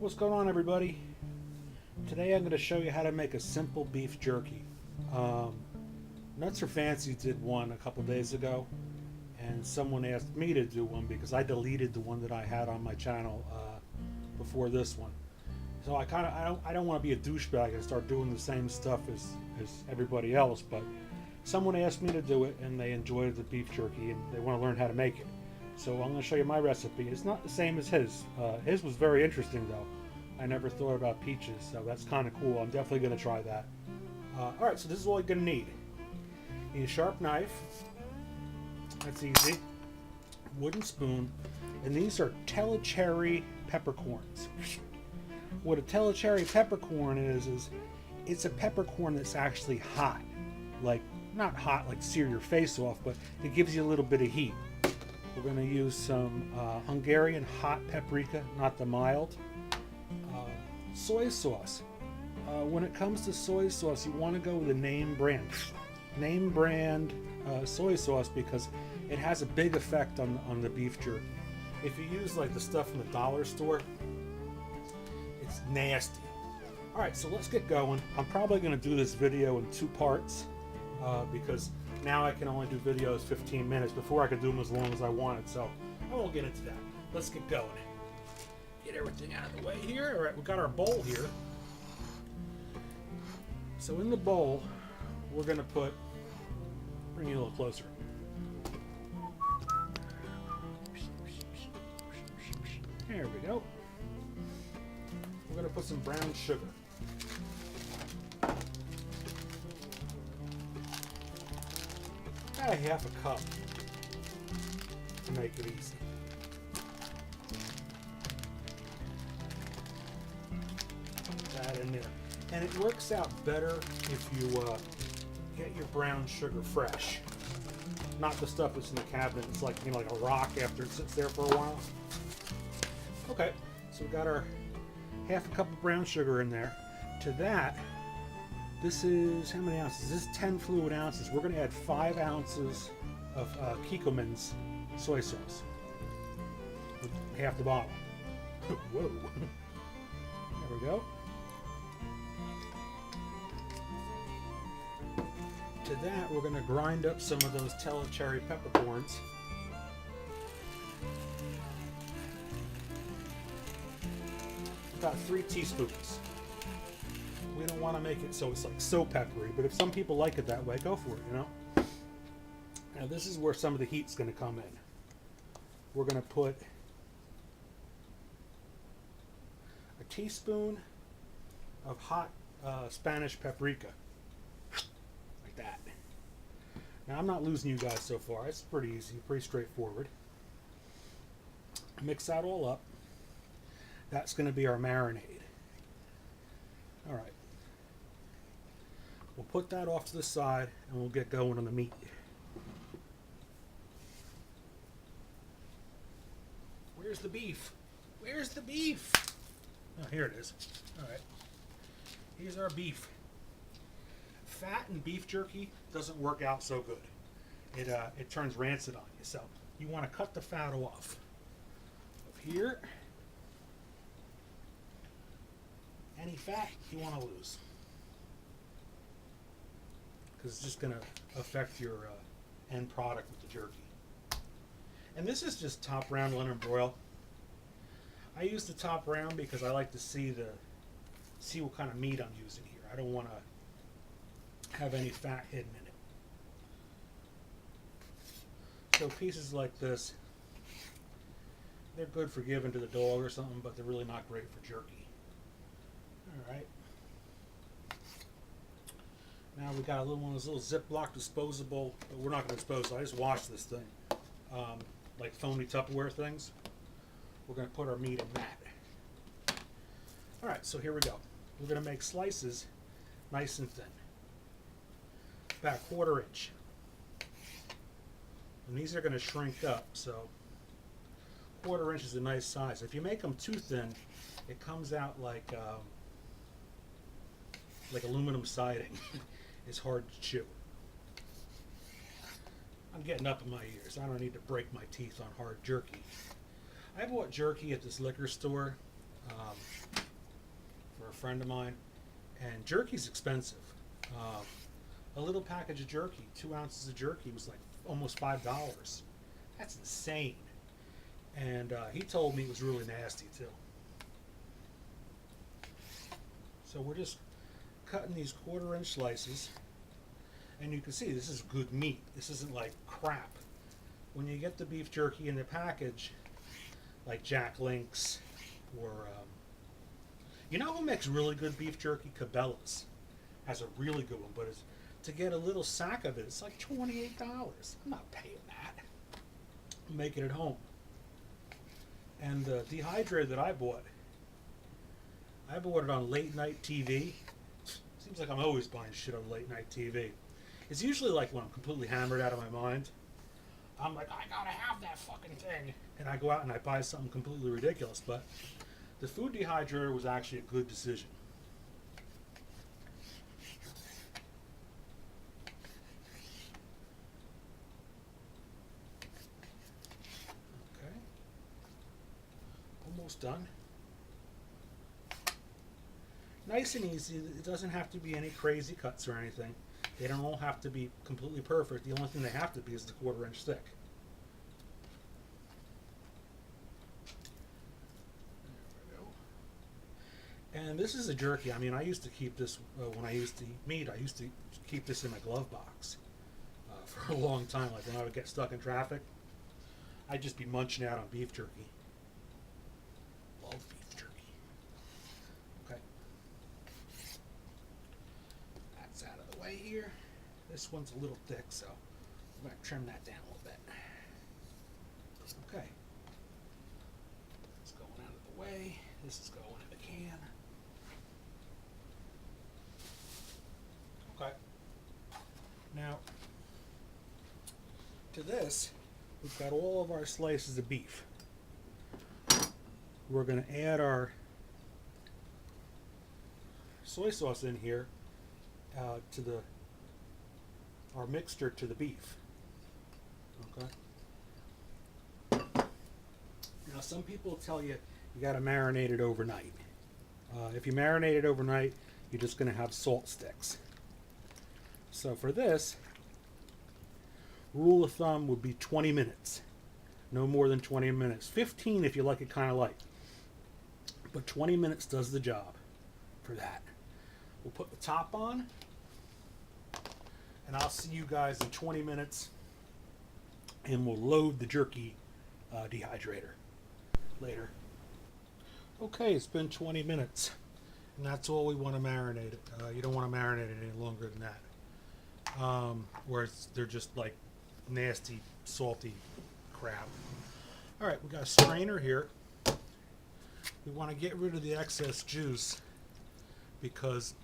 What's going on, everybody? Today I'm going to show you how to make a simple beef jerky. Nuts or Fancy did one a couple days ago, and someone asked me to do one because I deleted the one that I had on my channel before this one. So I don't want to be a douchebag and start doing the same stuff as everybody else, but someone asked me to do it and they enjoyed the beef jerky and they want to learn how to make it. So I'm going to show you my recipe. It's not the same as his. His was very interesting though. I never thought about peaches, so that's kind of cool. I'm definitely going to try that. Alright, so this is all you're going to need. You need a sharp knife. That's easy. Wooden spoon. And these are Telecherry peppercorns. What a Telecherry peppercorn is it's a peppercorn that's actually hot. Like, not hot like sear your face off, but it gives you a little bit of heat. We're going to use some Hungarian hot paprika, not the mild. Soy sauce. When it comes to soy sauce, you want to go with a name brand. Name brand soy sauce because it has a big effect on the beef jerky. If you use like the stuff from the dollar store, it's nasty. Alright, so let's get going. I'm probably going to do this video in 2 parts because now I can only do videos 15 minutes. Before I could do them as long as I wanted, so I won't get into that. Let's get going. Get everything out of the way here. Alright, we got our bowl here. So in the bowl, we're going to put, bring you a little closer. There we go. We're going to put some brown sugar. About a half a cup to make it easy. Put that in there. And it works out better if you get your brown sugar fresh. Not the stuff that's in the cabinet. It's like, like a rock after it sits there for a while. Okay, so we've got our half a cup of brown sugar in there. To that, this is, how many ounces? This is 10 fluid ounces. We're going to add 5 ounces of Kikkoman's soy sauce. Half the bottle. Whoa. There we go. To that, we're going to grind up some of those Telecherry peppercorns. About 3 teaspoons. We don't want to make it so it's like so peppery, but if some people like it that way, go for it, Now this is where some of the heat's going to come in. We're going to put a teaspoon of hot Spanish paprika. Like that. Now I'm not losing you guys so far. It's pretty easy, pretty straightforward. Mix that all up. That's going to be our marinade. Alright. We'll put that off to the side and we'll get going on the meat. Where's the beef? Where's the beef? Oh, here it is. Alright. Here's our beef. Fat in beef jerky doesn't work out so good. It turns rancid on you. So you want to cut the fat off. Up here. Any fat you want to lose, because it's just going to affect your end product with the jerky. And this is just top round Leonard broil. I use the top round because I like to see what kind of meat I'm using here. I don't want to have any fat hidden in it. So pieces like this, they're good for giving to the dog or something, but they're really not great for jerky. Alright. Now we got a little one of those little Ziploc disposable, but we're not going to dispose it. I just washed this thing. Like foamy Tupperware things. We're going to put our meat in that. Alright, so here we go. We're going to make slices nice and thin. About a 1/4 inch. And these are going to shrink up, so 1/4 inch is a nice size. If you make them too thin, it comes out like aluminum siding. It's hard to chew. I'm getting up in my ears. I don't need to break my teeth on hard jerky. I bought jerky at this liquor store for a friend of mine. And jerky's expensive. A little package of jerky, 2 ounces of jerky, was like almost $5. That's insane. And he told me it was really nasty too. So we're just cutting these 1/4 inch slices. And you can see this is good meat. This isn't like crap. When you get the beef jerky in the package, like Jack Link's, or you know who makes really good beef jerky? Cabela's has a really good one, but to get a little sack of it, it's like $28. I'm not paying that. I'm making it home. And the dehydrator that I bought it on late night TV. Seems like I'm always buying shit on late night TV. It's usually like when I'm completely hammered out of my mind. I'm like, I gotta have that fucking thing. And I go out and I buy something completely ridiculous. But the food dehydrator was actually a good decision. Okay. Almost done. Nice and easy. It doesn't have to be any crazy cuts or anything. They don't all have to be completely perfect. The only thing they have to be is the 1/4 inch thick. There we go. And this is a jerky. I mean, I used to keep this when I used to eat meat. I used to keep this in my glove box for a long time. Like when I would get stuck in traffic, I'd just be munching out on beef jerky. Love beef jerky. Okay. That's out of the way here. This one's a little thick, so I'm going to trim that down a little bit. Okay. It's going out of the way. This is going in the can. Okay. Now, to this, we've got all of our slices of beef. We're going to add our soy sauce in here to our mixture to the beef. Okay. Now, some people tell you got to marinate it overnight. If you marinate it overnight, you're just going to have salt sticks. So for this, rule of thumb would be 20 minutes. No more than 20 minutes. 15 if you like it kind of light. But 20 minutes does the job for that. We'll put the top on, and I'll see you guys in 20 minutes, and we'll load the jerky dehydrator later. Okay, it's been 20 minutes, and that's all we want to marinate it. You don't want to marinate it any longer than that, where they're just like nasty, salty crap. All right, we got a strainer here. We want to get rid of the excess juice, because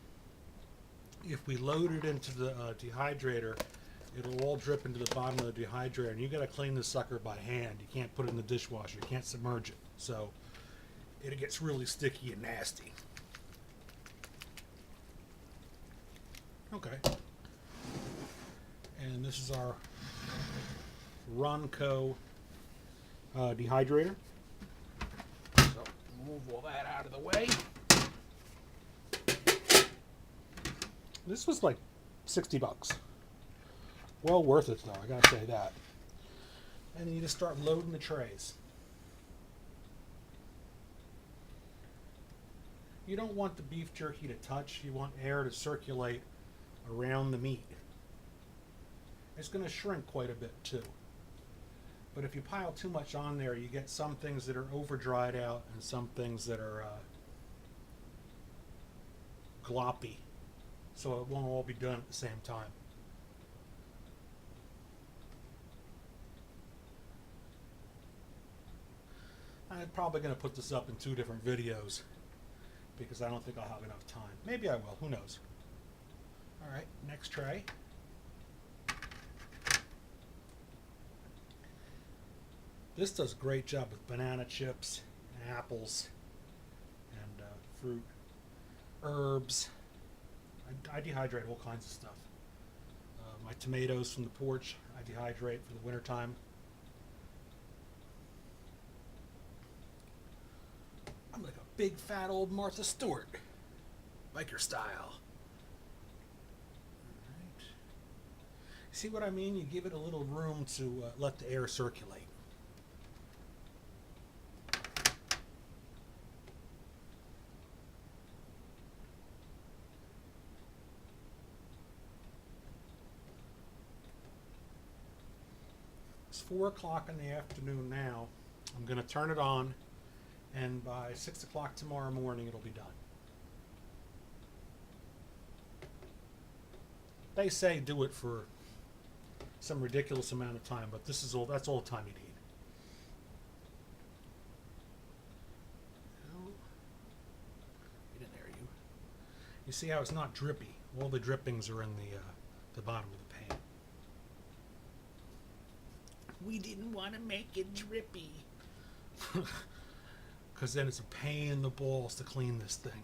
if we load it into the dehydrator, it'll all drip into the bottom of the dehydrator, and you got to clean the sucker by hand. You can't put it in the dishwasher. You can't submerge it, so it gets really sticky and nasty. Okay, and this is our Ronco dehydrator. So move all that out of the way. This was like $60. Well worth it though, I gotta say that. And you just start loading the trays. You don't want the beef jerky to touch, you want air to circulate around the meat. It's going to shrink quite a bit too. But if you pile too much on there, you get some things that are over dried out and some things that are gloppy. So it won't all be done at the same time. I'm probably going to put this up in 2 different videos because I don't think I'll have enough time. Maybe I will, who knows. Alright, next tray. This does a great job with banana chips, and apples, and fruit, herbs. I dehydrate all kinds of stuff. My tomatoes from the porch, I dehydrate for the winter time. I'm like a big fat old Martha Stewart. Biker style. Alright. See what I mean? You give it a little room to let the air circulate. It's 4 o'clock in the afternoon now. I'm going to turn it on, and by 6 o'clock tomorrow morning it'll be done. They say do it for some ridiculous amount of time, but that's all the time you need. Oh, get in there, you. You see how it's not drippy? All the drippings are in the bottom of the pan. We didn't want to make it drippy. Because then it's a pain in the balls to clean this thing.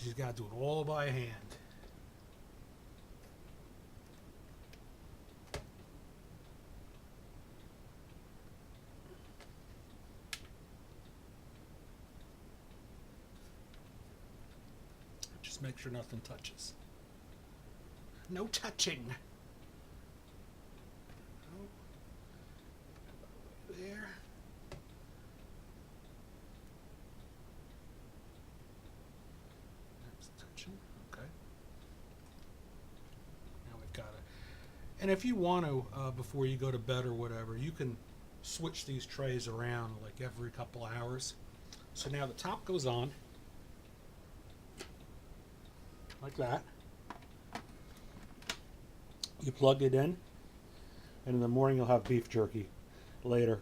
She's got to do it all by hand. Just make sure nothing touches. No touching. Oh. There. That's touching. Okay. Now we've got it. And if you want to, before you go to bed or whatever, you can switch these trays around like every couple hours. So now the top goes on. Like that. You plug it in, and in the morning you'll have beef jerky. Later.